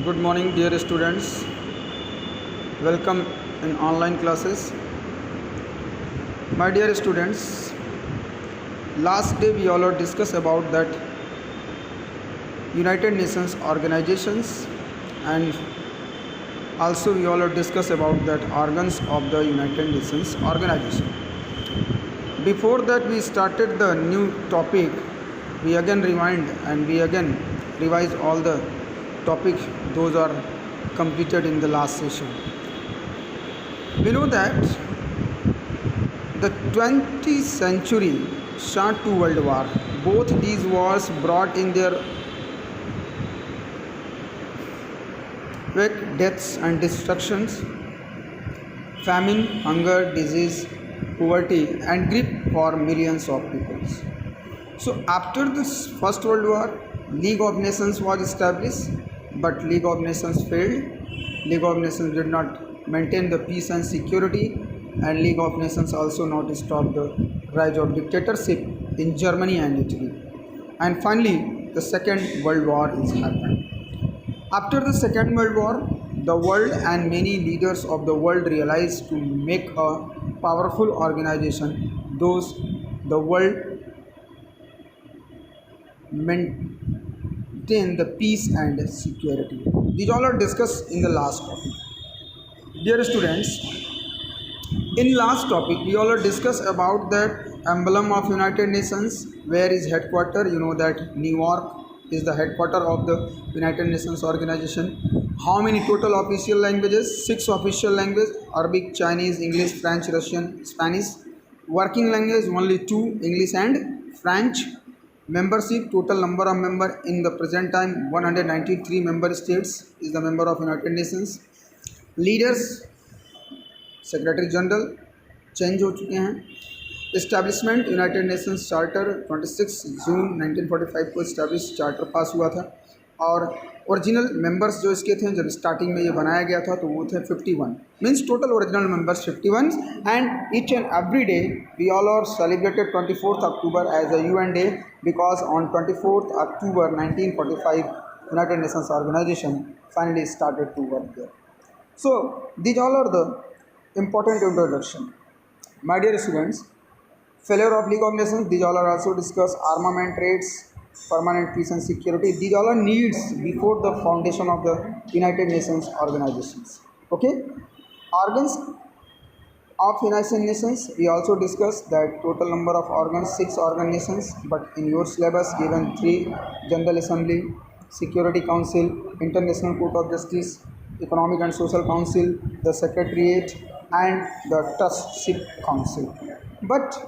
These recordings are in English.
Good morning, dear students. Welcome in online classes. My dear students, last day we all discussed about that United Nations organizations, and also we all discussed about that organs of the United Nations organization. Before that we started the new topic, we again rewind and we again revise all the topics those are completed in the last session. We know that the 20th century saw two world wars. Both these wars brought in their wake deaths and destructions, famine, hunger, disease, poverty, and grief for millions of people. So after this First World War, League of Nations was established, but League of Nations failed. League of Nations did not maintain the peace and security, and League of Nations also not stopped the rise of dictatorship in Germany and Italy. And finally, the Second World War is happened. After the Second World War, the world and many leaders of the world realized to make a powerful organization, those the world maintain the peace and security. These all are discussed in the last topic. Dear students, in last topic we all are discussed about that emblem of United Nations, where is headquarter. You know that New York is the headquarter of the United Nations organization. How many total official languages? 6 official languages: Arabic, Chinese, English, French, Russian, Spanish. Working language only 2, English and French. Membership, total number of member in the present time 193 member states is the member of United Nations. Leaders, secretary general change हो चुके हैं. Establishment, United Nations charter 26 जून 1945 को establish charter पास हुआ था. और original members जो इसके थे जब स्टार्टिंग में ये बनाया गया था तो वो थे 51. Means total original members 51. And each and every day we all are celebrated 24th October as a UN day, because on 24th October 1945 United Nations Organisation finally started to work there. So these all are the important introduction. My dear students, failure of League of Nations, these all are also discussed. Armament rates, permanent peace and security, these all are needs before the foundation of the United Nations organizations. Okay, organs of United Nations, we also discussed that total number of organs 6 organ nations, but in your syllabus given 3: General Assembly, Security Council, International Court of Justice, Economic and Social Council, the Secretariat, and the Trustship Council. But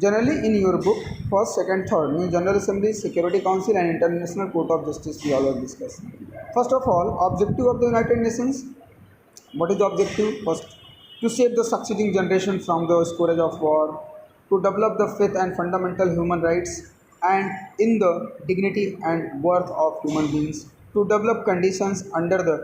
generally in your book, first, second, third means General Assembly, Security Council, and International Court of Justice we all discuss. First of all, objective of the United Nations. What is the objective? First, to save the succeeding generation from the scourge of war, to develop the faith and fundamental human rights and in the dignity and worth of human beings, to develop conditions under the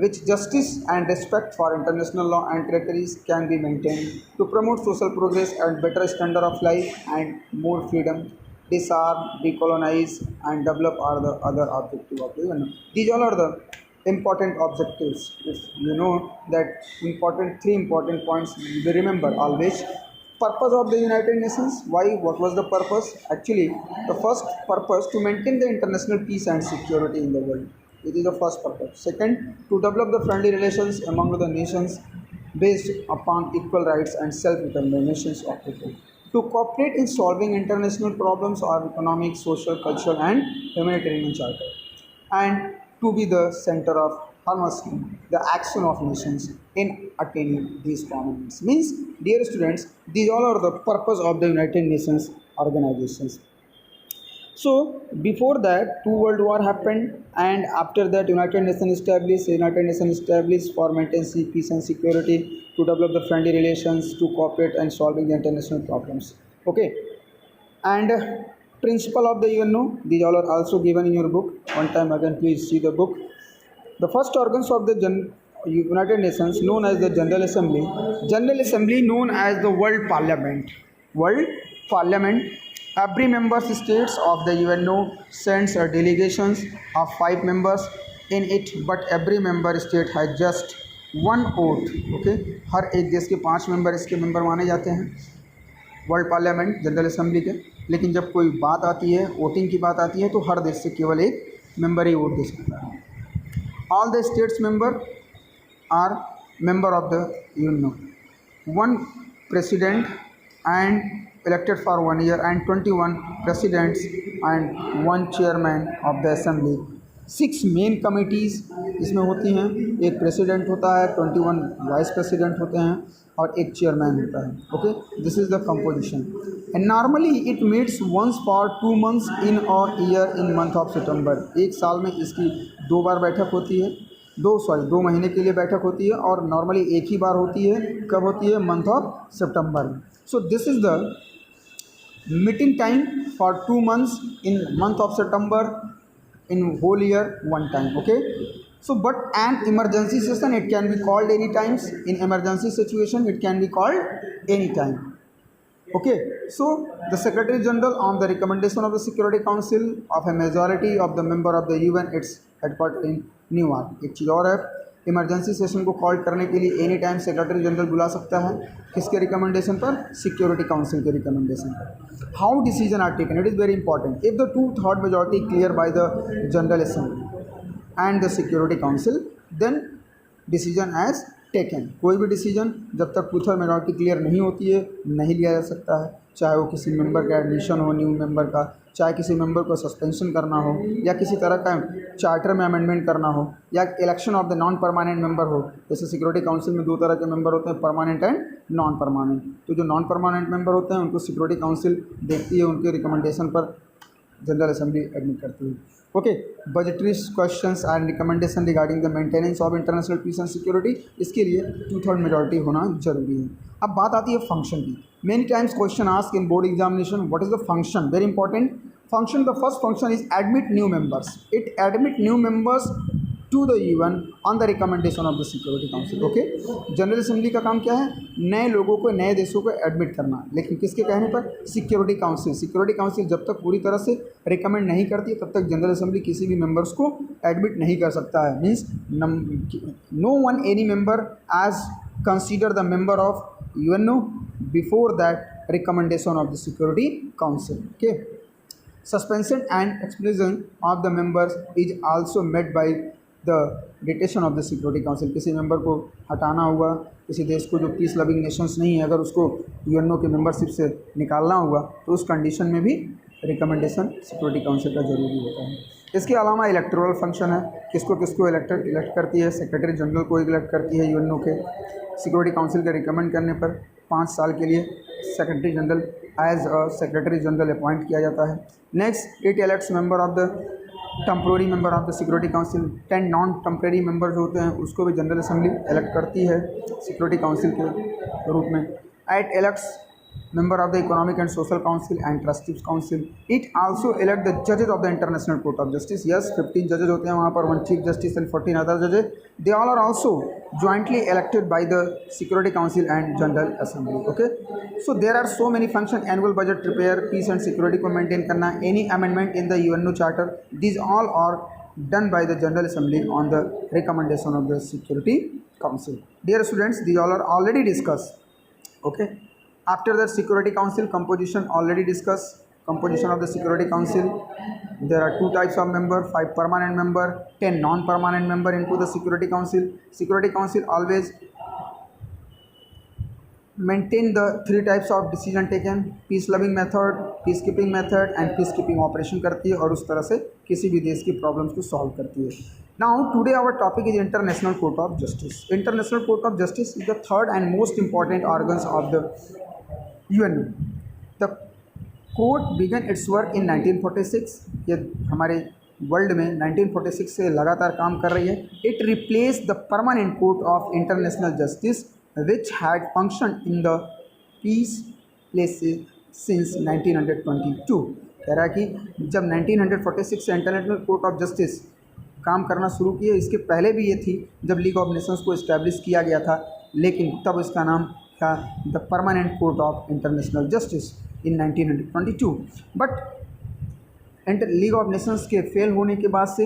which justice and respect for international law and territories can be maintained, to promote social progress and better standard of life and more freedom, disarm, decolonize, and develop are the other objectives of the UN. These all are the important objectives. If you know that important 3 important points, we remember always. Purpose of the United Nations. Why? What was the purpose? Actually, the first purpose to maintain the international peace and security in the world. It is the first purpose. Second, to develop the friendly relations among the nations based upon equal rights and self-determination of people. To cooperate in solving international problems of economic, social, cultural, and humanitarian charter. And to be the center of harnessing the action of nations in attaining these common needs. Means, dear students, these all are the purpose of the United Nations organizations. So before that 2 world war happened, and after that United Nations established for maintaining peace and security, to develop the friendly relations, to cooperate and solving the international problems. Okay, and principle of the UN, these all are also given in your book. One time again please see the book. The first organs of the United Nations known as the General Assembly known as the World Parliament. Every member states of the UNO sends a delegations of 5 members in it but every member state has just one vote. Okay, हर एक देश के 5 member इसके member माने जाते हैं world parliament general assembly के। लेकिन जब कोई बात आती है, वोटिंग की बात आती है, तो हर देश से केवल एक मेंबर ही वोट दे सकता है। All the states member are member of the UNO, one president and elected for 1 year and 21 presidents and 1 chairman of the assembly। 6 main committees इसमें होती हैं, एक प्रेसिडेंट होता है, 21 वाइस प्रेसिडेंट होते हैं और एक चेयरमैन होता है। Okay, this is the composition and normally it meets once for 2 months in our year in month of September. एक साल में इसकी 2 बार बैठक होती है, 2 महीने के लिए बैठक होती है और नॉर्मली एक ही बार होती है। कब होती है? मंथ ऑफ सितंबर में। So this is the meeting time for 2 months in month of September, in whole year 1 time। ओके, so but an emergency session it can be called any times, in emergency situation it can be called any time। okay, so the secretary general on the recommendation of the security council of a majority of the member of the UN, its headquarters in New York. एक चीज़ और है, emergency session को call करने के लिए any time secretary general बुला सकता है, किसके रिकमेंडेशन पर? सिक्योरिटी काउंसिल के रिकमेंडेशन पर। How decision are taken, it is very important. If the 2/3 majority clear by the General Assembly and the security Council then decision as taken. कोई भी decision जब तक 2/3 मेजॉरिटी क्लियर नहीं होती है नहीं लिया जा सकता है, चाहे वो किसी मेंबर का एडमिशन हो, न्यू मेंबर का, चाहे किसी मेंबर को सस्पेंशन करना हो, या किसी तरह का चार्टर में अमेंडमेंट करना हो, या election of the non permanent member हो। जैसे सिक्योरिटी काउंसिल में 2 तरह के मेंबर होते हैं, परमानेंट एंड नॉन परमानेंट। तो जो नॉन परमानेंट मेंबर होते हैं उनको सिक्योरिटी काउंसिल देखती है, उनके रिकमेंडेशन पर जनरल असेंबली एडमिट करती है। Okay, budgetary questions and recommendation regarding the maintenance of international peace and security, इसके लिए 2/3 मेजॉरिटी होना जरूरी है। अब बात आती है फंक्शन की। Many times question ask in board examination, what is the function? Very important function. The first function is admit new members. It admit new members to the UN on the recommendation of the security council. Okay, General Assembly का काम क्या है? नए लोगों को, नए देशों को एडमिट करना, लेकिन किसके कहने पर? Security council. सिक्योरिटी काउंसिल जब तक पूरी तरह से रिकमेंड नहीं करती तब तक जनरल असेंबली किसी भी मेंबर्स को एडमिट नहीं कर सकता है। Means no one any member as consider the member of UNO before that recommendation of the security council. Okay, suspension and exclusion of the members is also made by the dictation of the security council. किसी member को हटाना हुआ, किसी देश को जो peace loving Nations नहीं है, अगर उसको UNO के मेंबरशिप से निकालना हुआ तो उस कंडीशन में भी रिकमेंडेशन सिक्योरिटी काउंसिल का जरूरी होता है। इसके अलावा इलेक्टोरल फंक्शन है, किसको किसको इलेक्ट करती है? सेक्रेटरी जनरल को इलेक्ट करती है UNO के। सिक्योरिटी काउंसिल के रिकमेंड करने पर 5 साल के लिए Secretary General as a Secretary General appoint किया जाता है। Next, it elects member of the temporary member of the security Council. 10 non temporary member जो होते हैं उसको भी जनरल असेंबली इलेक्ट करती है सिक्योरिटी काउंसिल के रूप में। It elects member of the Economic and Social Council and Trustees Council. It also elect the judges of the International Court of Justice. Yes, 15 judges होते हैं वहाँ पर, 1 Chief Justice and 14 other judges. They all are also jointly elected by the Security Council and General Assembly. Okay, so there are so many functions. Annual budget prepare, peace and security को maintain करना, any amendment in the UNO Charter, these all are done by the General Assembly on the recommendation of the Security Council. Dear students, these all are already discussed. Okay. After that, Security Council composition already discussed. Composition of the Security Council. There are 2 types of member, 5 permanent member, 10 non-permanent member into the Security Council. Security Council always maintain the 3 types of decision taken: peace loving method, peacekeeping method and peacekeeping operation करती है और उस तरह से किसी भी देश की प्रॉब्लम्स को सॉल्व करती है। Now today our topic is International Court of Justice. International Court of Justice is the third and most important organs of the UN. The court began its work in 1946. ये हमारे world में 1946 से लगातार काम कर रही है। It replaced the permanent court of international justice which had functioned in the peace places since 1922. कह रहा है कि जब 1946 से इंटरनेशनल कोर्ट ऑफ जस्टिस काम करना शुरू किए, इसके पहले भी ये थी जब लीग ऑफ नेशंस को इस्टेब्लिश किया गया था, लेकिन तब इसका नाम था the permanent court of international justice in 1922। But league of Nations के फेल होने के बाद से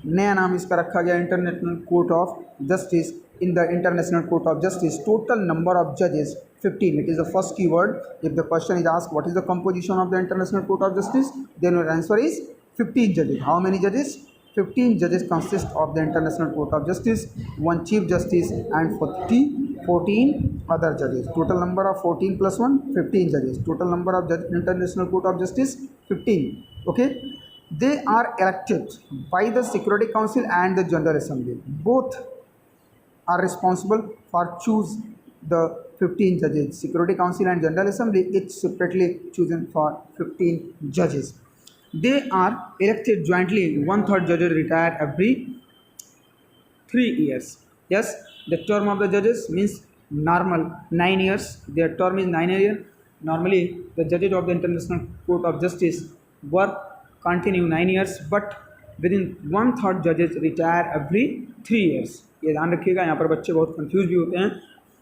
नया नाम इसका रखा गया international court of justice. In the International Court of Justice, total number of judges 15. It is the first keyword. If the question is asked what is the composition of the International Court of Justice, then your answer is 15 judges. How many judges? 15 judges consist of the International Court of Justice, one Chief Justice and 14 other judges. Total number of 14 plus 1, 15 judges. Total number of International Court of Justice 15. Okay. They are elected by the Security Council and the General Assembly. Both are responsible for choose the 15 judges. Security Council and General Assembly each separately chosen for 15 judges. They are elected jointly. One third judges retire every 3 years. Yes, the term of the judges means normal 9 years. Their term is 9 years. Normally the judges of the International Court of Justice work continue 9 years, but within one third judges retire every 3 years. ये ध्यान रखिएगा, यहाँ पर बच्चे बहुत confuse भी होते हैं.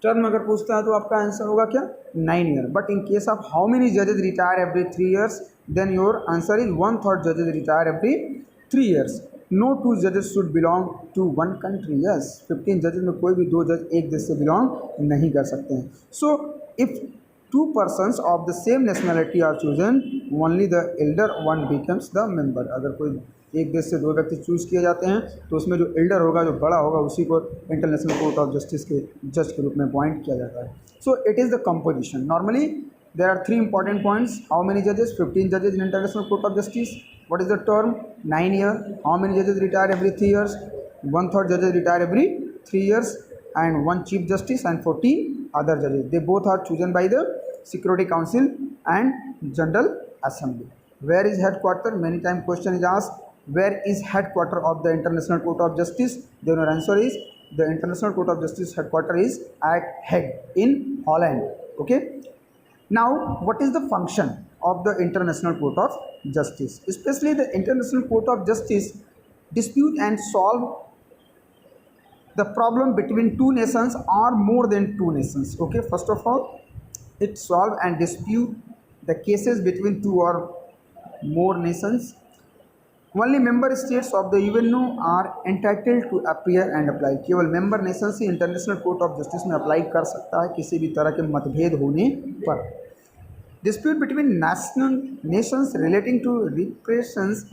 टर्म अगर पूछता है तो आपका आंसर होगा क्या? 9 year. But in case of how many जजेस retire every 3 years, then your answer is one third जजेस retire every 3 years. No two जजेस should belong to one country. Yes, 15 जजेस में कोई भी 2 जज एक देश से बिलोंग नहीं कर सकते हैं. So if 2 persons of the same nationality are chosen, only the elder one becomes the member. अगर कोई एक देश से 2 व्यक्ति चूज किए जाते हैं तो उसमें जो एल्डर होगा, जो बड़ा होगा, उसी को इंटरनेशनल कोर्ट ऑफ जस्टिस के जज के रूप में अपॉइंट किया जाता है. So it is the composition. Normally there are 3 important points. How many जजेस? 15 जजेस in International court of Justice. What is the term? 9 year. How many जजेस retire every 3 years? one third judges retire every 3 years and one chief justice and 14 other judges. They both are chosen by the Security Council and General Assembly. Where is headquarter? Many times question is asked, where is headquarter of the International Court of Justice? Then your answer is the International Court of Justice headquarter is at Hague in Holland. Okay. Now, what is the function of the International Court of Justice? Especially the International Court of Justice dispute and solve the problem between 2 nations or more than 2 nations. Okay. First of all, it solve and dispute the cases between 2 or more nations. Only member states of the UNO are entitled to appear and apply. केवल member nation से international court of justice में apply कर सकता है किसी भी तरह के मतभेद होने पर. Dispute between national nations relating to reparations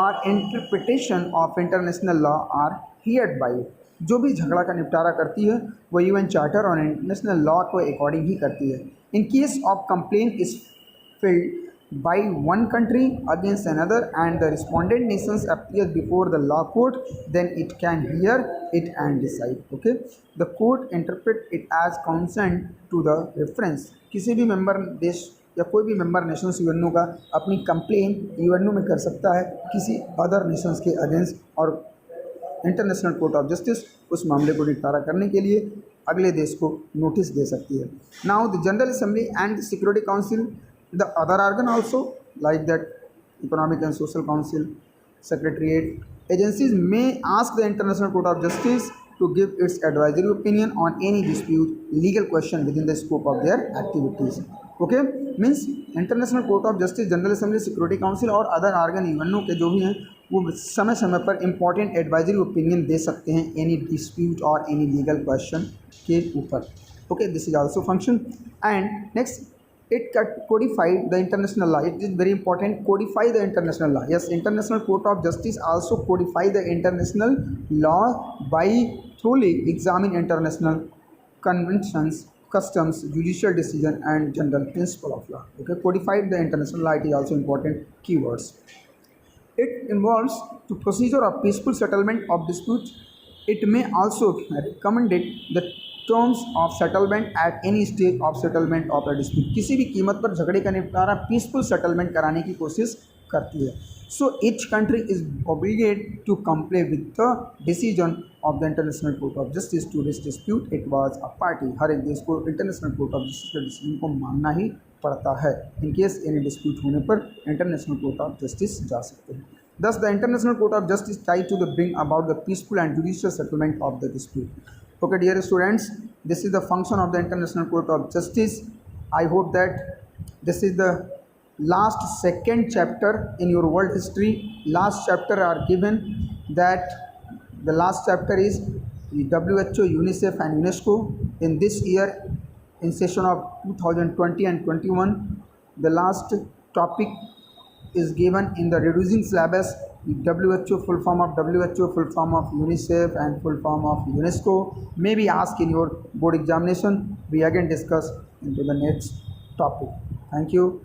और interpretation of international law are heard by. जो भी झगड़ा का निपटारा करती है वो यूएन चार्टर और इंटरनेशनल लॉ को अकॉर्डिंग ही करती है. In case of complaint is filed by one country against another and the respondent nations appears before the law court, then it can hear it and decide. Okay, the court interpret it as consent to the reference. किसी भी member देश या कोई भी member Nations UNO का अपनी complain UNO में कर सकता है किसी अदर नेशंस के अगेंस्ट, और इंटरनेशनल कोर्ट ऑफ जस्टिस उस मामले को निपटारा करने के लिए अगले देश को नोटिस दे सकती है. Now the General Assembly and security council, the other organ also like that Economic and Social Council, Secretariat, agencies may ask the International Court of Justice to give its advisory opinion on any dispute, legal question within the scope of their activities. Okay, means International Court of Justice, General Assembly, Security Council और other organ UNO के जो भी हैं वो समय समय पर important advisory opinion दे सकते हैं एनी डिस्प्यूट और एनी लीगल क्वेश्चन के ऊपर. Okay, this is also function. And next, it codified the international law. It is very important, codify the international law. Yes, International Court of Justice also codify the international law by thoroughly examine international conventions, customs, judicial decision and general principle of law. Okay, codified the international law, it is also important keywords. It involves the procedure of peaceful settlement of disputes. It may also recommend the terms of settlement at any stage of settlement of a dispute. किसी भी कीमत पर झगड़े का निपटारा peaceful settlement कराने की कोशिश करती है. So each country is obligated to comply with the decision of the international court of justice to this dispute. It was a party. हर एक देश को इंटरनेशनल कोर्ट ऑफ जस्टिस के डिसीजन को मानना ही पड़ता है. इन केस एनी डिस्प्यूट होने पर इंटरनेशनल कोर्ट ऑफ जस्टिस जा सकते हैं. Thus, the International Court of Justice tried to bring about the peaceful and judicial settlement of the dispute. Okay, dear students, this is the function of the International Court of Justice. I hope that this is the last second chapter in your world history. Last chapter are given that the last chapter is WHO, UNICEF and UNESCO. In this year, in session of 2020 and 21, the last topic is given in the reducing syllabus. WHO, full form of WHO, full form of UNICEF and full form of UNESCO may be asked in your board examination. We again discuss into the next topic. Thank you.